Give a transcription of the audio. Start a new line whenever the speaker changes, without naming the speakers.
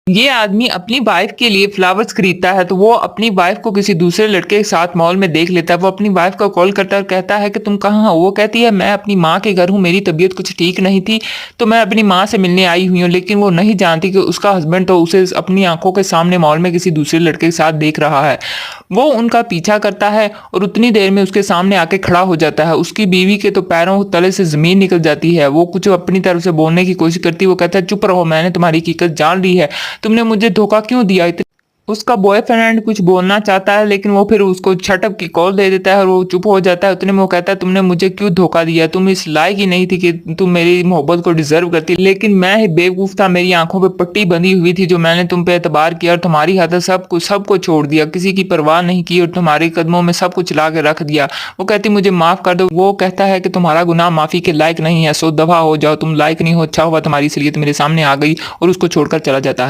ये आदमी अपनी वाइफ के लिए फ्लावर्स खरीदता है तो वो अपनी वाइफ को किसी दूसरे लड़के के साथ मॉल में देख लेता है। वो अपनी वाइफ को कॉल करता है और कहता है कि तुम कहाँ हो? वो कहती है मैं अपनी माँ के घर हूँ, मेरी तबीयत कुछ ठीक नहीं थी तो मैं अपनी माँ से मिलने आई हुई हूँ। लेकिन वो नहीं जानती कि उसका हस्बैंड तो उसे अपनी आंखों के सामने मॉल में किसी दूसरे लड़के के साथ देख रहा है। वो उनका पीछा करता है और उतनी देर में उसके सामने आके खड़ा हो जाता है। उसकी बीवी के तो पैरों तले से जमीन निकल जाती है। वो कुछ अपनी तरफ से बोलने की कोशिश करती है। वो कहता है चुप रहो, मैंने तुम्हारी हकीकत जान ली है, तुमने मुझे धोखा क्यों दिया? उसका बॉयफ्रेंड कुछ बोलना चाहता है लेकिन वो फिर उसको शटअप की कॉल दे देता है और वो चुप हो जाता है। उतने में वो कहता है तुमने मुझे क्यों धोखा दिया? तुम इस लायक ही नहीं थी कि तुम मेरी मोहब्बत को डिजर्व करती, लेकिन मैं ही बेवकूफ था। मेरी आंखों पे पट्टी बंधी हुई थी जो मैंने तुम पे एतबार किया और तुम्हारी खातिर सबको छोड़ दिया, किसी की परवाह नहीं की और तुम्हारे कदमों में सब कुछ ला के रख दिया। वो कहती मुझे माफ कर दो। वो कहता है कि तुम्हारा गुनाह माफी के लायक नहीं है, सो दफा हो जाओ, तुम लायक नहीं हो, अच्छा हुआ तुम्हारी असलियत मेरे सामने आ गई, और उसको छोड़कर चला जाता है।